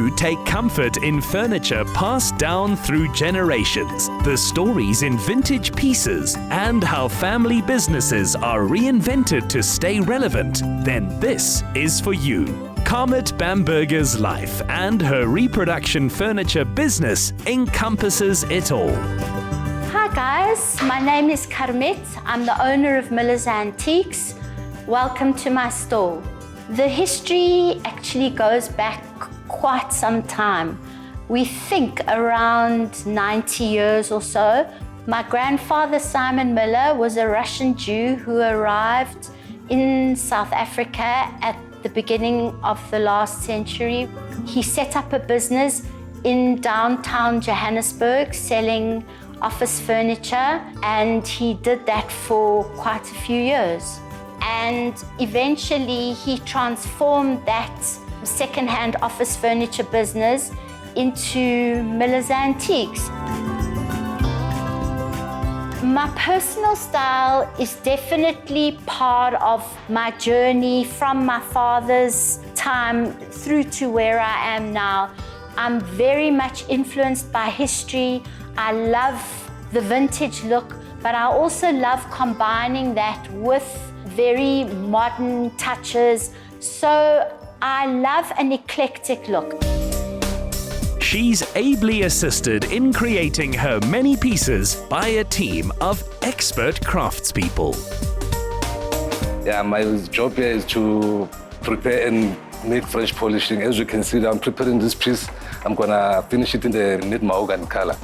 you take comfort in furniture passed down through generations, the stories in vintage pieces, and how family businesses are reinvented to stay relevant, then this is for you. Carmit Bamberger's life and her reproduction furniture business encompasses it all. Hi guys, my name is Carmit. I'm the owner of Miller's Antiques. Welcome to my store. The history actually goes back quite some time. We think around 90 years or so. My grandfather, Simon Miller, was a Russian Jew who arrived in South Africa at the beginning of the last century. He set up a business in downtown Johannesburg selling office furniture, and he did that for quite a few years. And eventually he transformed that second-hand office furniture business into Miller's Antiques. My personal style is definitely part of my journey from my father's time through to where I am now. I'm very much influenced by history. I love the vintage look, but I also love combining that with very modern touches. So I love an eclectic look. She's ably assisted in creating her many pieces by a team of expert craftspeople. Yeah, my job here is to prepare and make fresh polishing. As you can see, I'm preparing this piece. I'm gonna finish it in the neat mahogany color.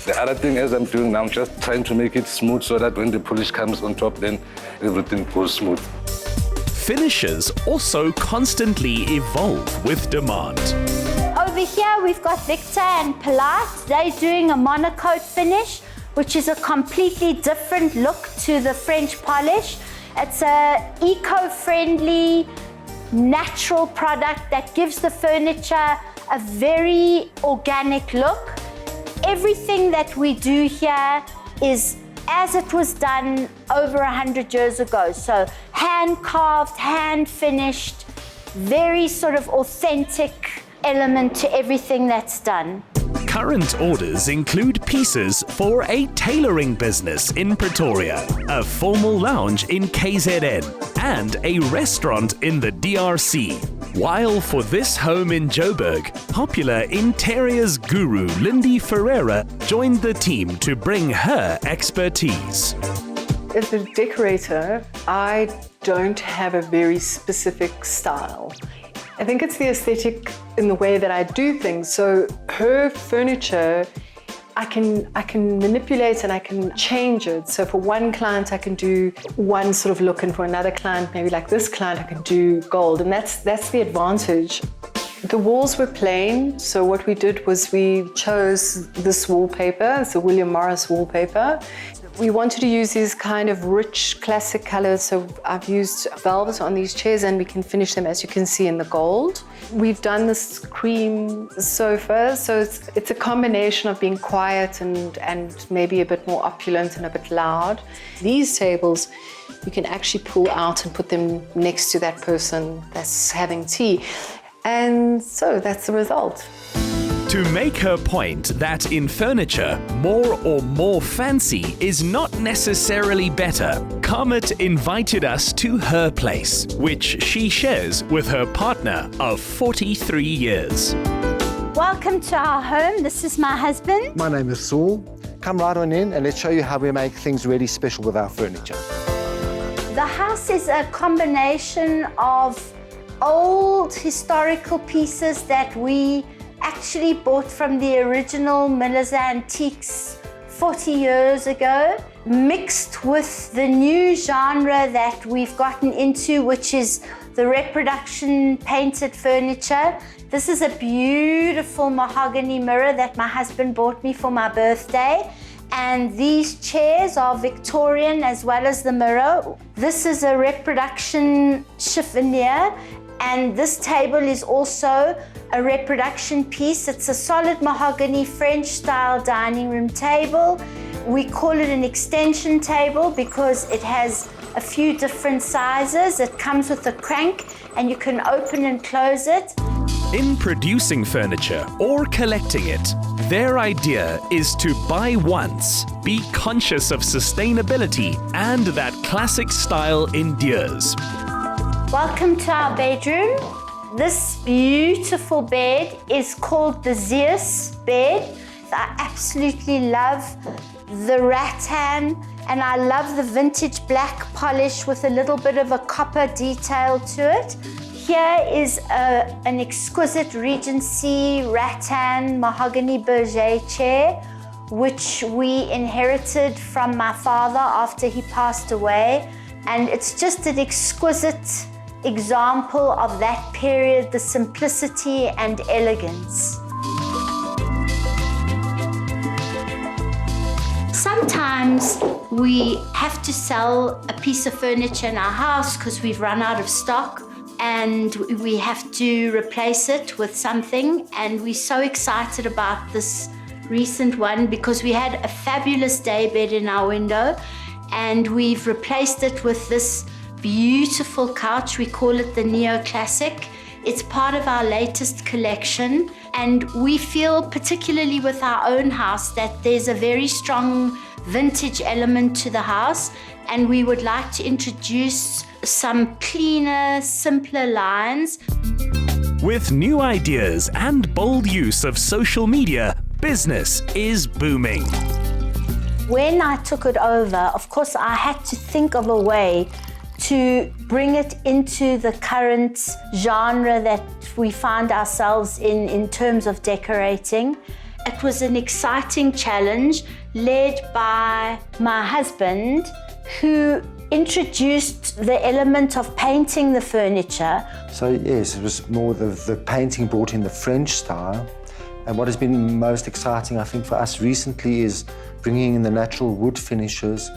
The other thing as I'm doing now, I'm just trying to make it smooth so that when the polish comes on top, then everything goes smooth. Finishers also constantly evolve with demand. Over here we've got Victor and Polite. They're doing a monocoat finish, which is a completely different look to the French polish. It's an eco-friendly, natural product that gives the furniture a very organic look. Everything that we do here is as it was done over 100 years ago. So hand-carved, hand-finished, very sort of authentic element to everything that's done. Current orders include pieces for a tailoring business in Pretoria, a formal lounge in KZN, and a restaurant in the DRC. While for this home in Joburg, popular interiors guru Lindy Ferreira joined the team to bring her expertise. As a decorator, I don't have a very specific style. I think it's the aesthetic in the way that I do things. So her furniture, I can manipulate and I can change it. So for one client, I can do one sort of look, and for another client, maybe like this client, I can do gold. And that's the advantage. The walls were plain. So what we did was we chose this wallpaper. It's a William Morris wallpaper. We wanted to use these kind of rich classic colors, so I've used velvet on these chairs, and we can finish them, as you can see, in the gold. We've done this cream sofa, so it's a combination of being quiet and maybe a bit more opulent and a bit loud. These tables, you can actually pull out and put them next to that person that's having tea. And so that's the result. To make her point that in furniture, more or more fancy is not necessarily better, Carmit invited us to her place, which she shares with her partner of 43 years. Welcome to our home. This is my husband. My name is Saul. Come right on in and let's show you how we make things really special with our furniture. The house is a combination of old historical pieces that we actually bought from the original Miller's Antiques 40 years ago, mixed with the new genre that we've gotten into, which is the reproduction painted furniture. This is a beautiful mahogany mirror that my husband bought me for my birthday. And these chairs are Victorian as well as the mirror. This is a reproduction chiffonier, and this table is also a reproduction piece. It's a solid mahogany French style dining room table. We call it an extension table because it has a few different sizes. It comes with a crank and you can open and close it. In producing furniture or collecting it, their idea is to buy once, be conscious of sustainability, and that classic style endures. Welcome to our bedroom. This beautiful bed is called the Zeus bed. I absolutely love the rattan, and I love the vintage black polish with a little bit of a copper detail to it. Here is an exquisite Regency rattan mahogany berger chair, which we inherited from my father after he passed away. And it's just an exquisite example of that period, the simplicity and elegance. Sometimes we have to sell a piece of furniture in our house because we've run out of stock, and we have to replace it with something. And we're so excited about this recent one because we had a fabulous daybed in our window, and we've replaced it with this beautiful couch. We call it the Neoclassic. It's part of our latest collection, and we feel, particularly with our own house, that there's a very strong vintage element to the house, and we would like to introduce some cleaner, simpler lines. With new ideas and bold use of social media, business is booming. When I took it over, of course, I had to think of a way to bring it into the current genre that we find ourselves in terms of decorating. It was an exciting challenge led by my husband, who introduced the element of painting the furniture. So yes, it was more the painting brought in the French style. And what has been most exciting, I think, for us recently is bringing in the natural wood finishes,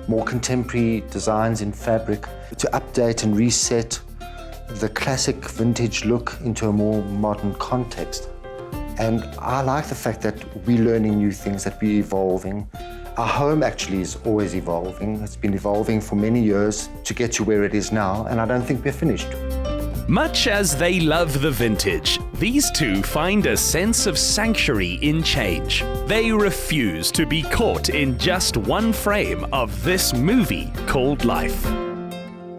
more contemporary designs in fabric, to update and reset the classic vintage look into a more modern context. And I like the fact that we're learning new things, that we're evolving. Our home actually is always evolving. It's been evolving for many years to get to where it is now, and I don't think we're finished. Much as they love the vintage, these two find a sense of sanctuary in change. They refuse to be caught in just one frame of this movie called life.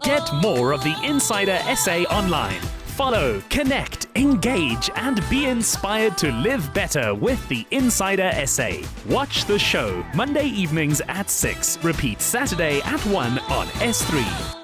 Get more of the Insider Essay online. Follow, connect, engage, and be inspired to live better with the Insider Essay. Watch the show Monday evenings at 6. Repeat Saturday at 1 on S3.